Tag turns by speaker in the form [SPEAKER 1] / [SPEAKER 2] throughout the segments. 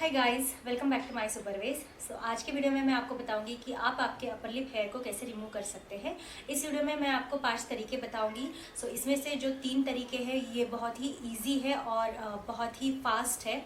[SPEAKER 1] Hi guys, welcome back to my superways. So आज के video में मैं आपको बताऊंगी कि आप आपके अपर लिप हेयर को कैसे रिमूव कर सकते हैं। इस वीडियो में मैं आपको 5 तरीके बताऊंगी। सो इसमें से जो 3 तरीके हैं ये बहुत ही इजी है और बहुत ही फास्ट है,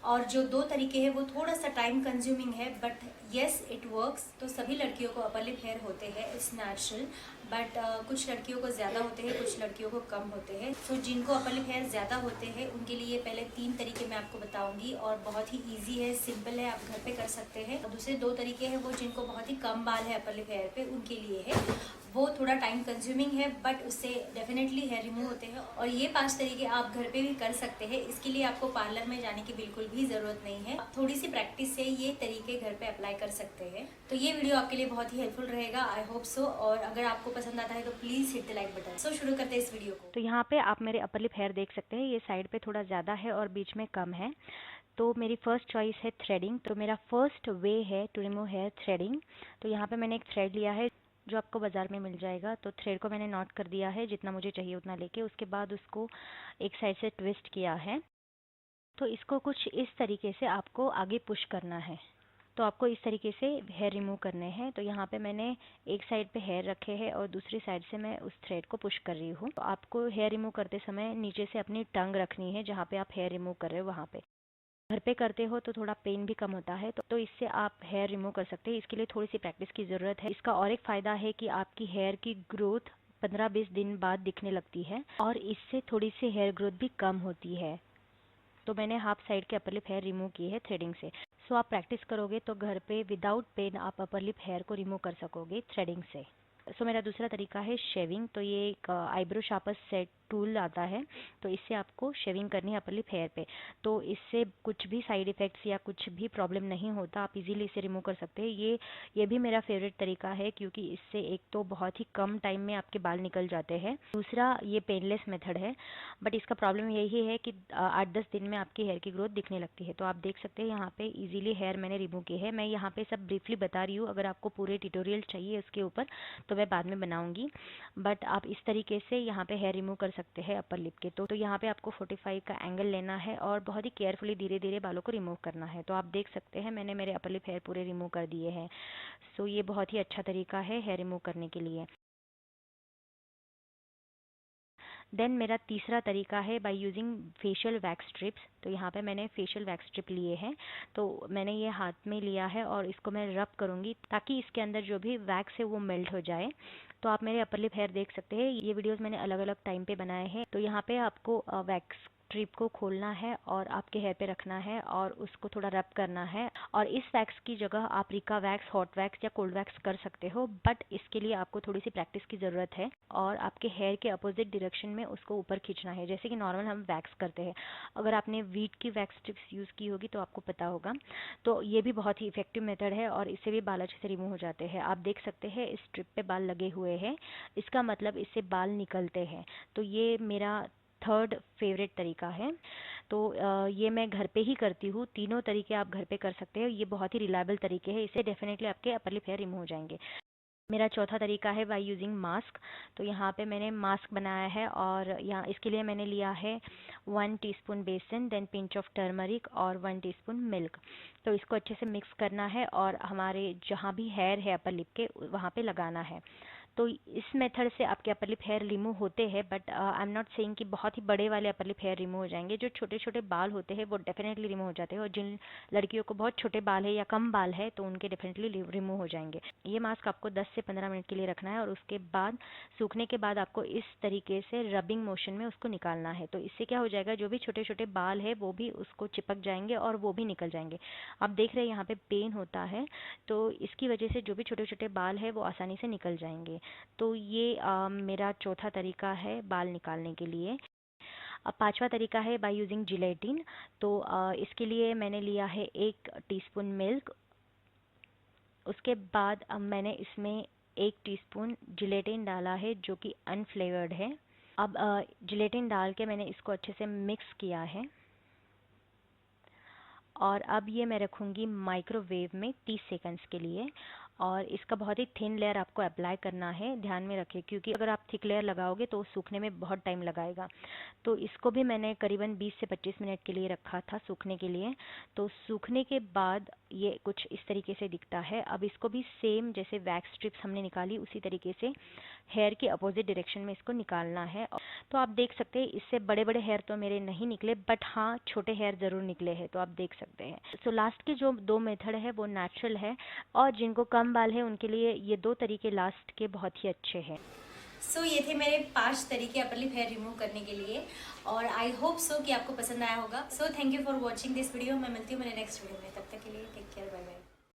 [SPEAKER 1] और जो 2 तरीके हैं वो थोड़ा सा टाइम कंज्यूमिंग है, बट येस इट वर्क्स। तो सभी लड़कियों को अपर लिप हेयर होते हैं, इट्स नेचुरल, बट कुछ लड़कियों को ज़्यादा होते हैं, कुछ लड़कियों को कम होते हैं। सो जिनको अपर लिप हेयर ज़्यादा होते हैं उनके लिए पहले 3 तरीके मैं आपको बताऊंगी, और बहुत ही ईजी है, सिंपल है, आप घर पे कर सकते हैं। और दूसरे 2 तरीके हैं वो जिनको बहुत ही कम बाल है अपर लिप हेयर पे, उनके लिए है। वो थोड़ा टाइम कंज्यूमिंग है, बट उससे डेफिनेटली हेयर रिमूव होते हैं। और ये 5 तरीके आप घर पे भी कर सकते हैं। इसके लिए आपको पार्लर में जाने की बिल्कुल भी ज़रूरत नहीं है। थोड़ी सी प्रैक्टिस से ये तरीके घर पे अप्लाई कर सकते हैं। तो ये वीडियो आपके लिए बहुत ही हेल्पफुल रहेगा, आई होप सो। और अगर आपको पसंद आता है तो please hit the like button. So शुरू करते हैं इस वीडियो को।
[SPEAKER 2] तो यहाँ पे आप मेरे अपर लिप हेयर देख सकते हैं, ये साइड पे थोड़ा ज़्यादा है और बीच में कम है। तो मेरी फर्स्ट चॉइस है थ्रेडिंग। तो मेरा फर्स्ट वे है टू रिमूव हेयर थ्रेडिंग। तो यहाँ पे मैंने एक थ्रेड लिया है जो आपको बाज़ार में मिल जाएगा। तो थ्रेड को मैंने नॉट कर दिया है, जितना मुझे चाहिए उतना लेके। उसके बाद उसको एक साइड से ट्विस्ट किया है। तो इसको कुछ इस तरीके से आपको आगे पुश करना है। तो आपको इस तरीके से हेयर रिमूव करने हैं। तो यहाँ पे मैंने एक साइड पे हेयर रखे हैं और दूसरी साइड से मैं उस थ्रेड को पुश कर रही हूँ। तो आपको हेयर रिमूव करते समय नीचे से अपनी टंग रखनी है जहाँ पे आप हेयर रिमूव कर रहे हो वहाँ पे। घर पे करते हो तो थोड़ा पेन भी कम होता है, तो इससे आप हेयर रिमूव कर सकते हैं। इसके लिए थोड़ी सी प्रैक्टिस की ज़रूरत है। इसका और एक फ़ायदा है कि आपकी हेयर की ग्रोथ 15-20 दिन बाद दिखने लगती है और इससे थोड़ी सी हेयर ग्रोथ भी कम होती है। तो मैंने हाफ साइड के अपर लिप हेयर रिमूव किए हैं थ्रेडिंग से। सो आप प्रैक्टिस करोगे तो घर पे विदाउट पेन आप अपर लिप हेयर को रिमूव कर सकोगे थ्रेडिंग से। सो मेरा दूसरा तरीका है शेविंग। तो ये एक आईब्रो शार्पर सेट टूल आता है, तो इससे आपको शेविंग करनी है अपर लिप हेयर पे। तो इससे कुछ भी साइड इफ़ेक्ट्स या कुछ भी प्रॉब्लम नहीं होता, आप इजीली इसे रिमूव कर सकते हैं। ये भी मेरा फेवरेट तरीका है, क्योंकि इससे एक तो बहुत ही कम टाइम में आपके बाल निकल जाते हैं, दूसरा ये पेनलेस मेथड है। बट इसका प्रॉब्लम यही है कि 8-10 दिन में आपकी हेयर की ग्रोथ दिखने लगती है। तो आप देख सकते हैं यहाँ पे इजीली हेयर मैंने रिमूव किए हैं। मैं यहाँ पे सब ब्रीफली बता रही हूँ, अगर आपको पूरे ट्यूटोरियल चाहिए उसके ऊपर तो मैं बाद में बनाऊंगी। बट आप इस तरीके से यहाँ पे हेयर रिमूव कर सकते हैं अपर लिप के। तो यहाँ पे आपको 45 का एंगल लेना है और बहुत ही केयरफुली धीरे धीरे बालों को रिमूव करना है। तो आप देख सकते हैं मैंने मेरे अपर लिप हेयर पूरे रिमूव कर दिए हैं। सो ये बहुत ही अच्छा तरीका है हेयर रिमूव करने के लिए। देन मेरा तीसरा तरीका है by using facial wax strips. तो यहाँ पे मैंने फेशियल वैक्स स्ट्रिप लिए हैं। तो मैंने ये हाथ में लिया है और इसको मैं रब करूँगी ताकि इसके अंदर जो भी वैक्स है वो मेल्ट हो जाए। तो आप मेरे अपर लिप हेयर देख सकते हैं, ये वीडियोस मैंने अलग अलग टाइम पे बनाए हैं। तो यहाँ पे आपको वैक्स स्ट्रिप को खोलना है और आपके हेयर पे रखना है और उसको थोड़ा रब करना है। और इस वैक्स की जगह आप रिका वैक्स, हॉट वैक्स या कोल्ड वैक्स कर सकते हो, बट इसके लिए आपको थोड़ी सी प्रैक्टिस की ज़रूरत है और आपके हेयर के अपोजिट डायरेक्शन में उसको ऊपर खींचना है, जैसे कि नॉर्मल हम वैक्स करते हैं। अगर आपने वीट की वैक्स स्ट्रिप्स यूज़ की होगी तो आपको पता होगा। तो ये भी बहुत ही इफेक्टिव मेथड है और इससे भी बाल अच्छे से रिमूव हो जाते हैं। आप देख सकते हैं इस स्ट्रिप पे बाल लगे हुए हैं, इसका मतलब इससे बाल निकलते हैं। तो ये मेरा थर्ड फेवरेट तरीका है। तो ये मैं घर पे ही करती हूँ। तीनों तरीके आप घर पे कर सकते हैं, ये बहुत ही रिलायबल तरीके हैं, इससे डेफिनेटली आपके अपर लिप हेयर रिमूव हो जाएंगे। मेरा चौथा तरीका है बाय यूजिंग मास्क। तो यहाँ पे मैंने मास्क बनाया है और यहाँ इसके लिए मैंने लिया है 1 टीस्पून बेसन, देन पिंच ऑफ टर्मरिक और 1 टीस्पून मिल्क। तो इसको अच्छे से मिक्स करना है और हमारे जहाँ भी हेयर है अपर लिप के वहाँ पे लगाना है। तो इस मेथड से आपके अपर लिप हेयर रिमूव होते हैं, but I am not saying कि बहुत ही बड़े वाले अपर लिप हेयर रिमूव हो जाएंगे। जो छोटे छोटे बाल होते हैं वो डेफिनेटली रिमूव हो जाते हैं, और जिन लड़कियों को बहुत छोटे बाल है या कम बाल है तो उनके डेफिनेटली रिमूव हो जाएंगे। ये मास्क आपको 10 से 15 मिनट के लिए रखना है और उसके बाद सूखने के बाद आपको इस तरीके से रबिंग मोशन में उसको निकालना है। तो इससे क्या हो जाएगा, जो भी छोटे छोटे बाल है वो भी उसको चिपक जाएंगे और वो भी निकल जाएंगे। आप देख रहे हैं यहाँ पे पेन होता है, तो इसकी वजह से जो भी छोटे छोटे बाल है वो आसानी से निकल जाएंगे। तो ये मेरा चौथा तरीका है बाल निकालने के लिए। अब पांचवा तरीका है बाय यूजिंग जिलेटिन। तो इसके लिए मैंने लिया है 1 टीस्पून मिल्क। उसके बाद अब मैंने इसमें 1 टीस्पून जिलेटिन डाला है जो कि अनफ्लेवर्ड है। अब जिलेटिन डाल के मैंने इसको अच्छे से मिक्स किया है और अब ये मैं रखूँगी माइक्रोवेव में 30 सेकंड्स के लिए। और इसका बहुत ही थिन लेयर आपको अप्लाई करना है, ध्यान में रखें, क्योंकि अगर आप थिक लेयर लगाओगे तो सूखने में बहुत टाइम लगाएगा। तो इसको भी मैंने करीबन 20 से 25 मिनट के लिए रखा था सूखने के लिए। तो सूखने के बाद ये कुछ इस तरीके से दिखता है। अब इसको भी सेम जैसे वैक्स स्ट्रिप्स हमने निकाली उसी तरीके से हेयर के अपोजिट डायरेक्शन में इसको निकालना है। तो आप देख सकते हैं इससे बड़े बड़े हेयर तो मेरे नहीं निकले, बट हाँ छोटे हेयर ज़रूर निकले हैं, तो आप देख सकते हैं। सो लास्ट के जो 2 मेथड है वो नेचुरल है, और जिनको कम बाल है उनके लिए ये 2 तरीके लास्ट के बहुत ही अच्छे हैं।
[SPEAKER 1] सो ये थे मेरे 5 तरीके अपर लिप हेयर रिमूव करने के लिए, और आई होप सो कि आपको पसंद आया होगा। So thank you for watching this video. मैं मिलती हूँ मेरे नेक्स्ट वीडियो में, तब तक के लिए टेक केयर, बाय बाय।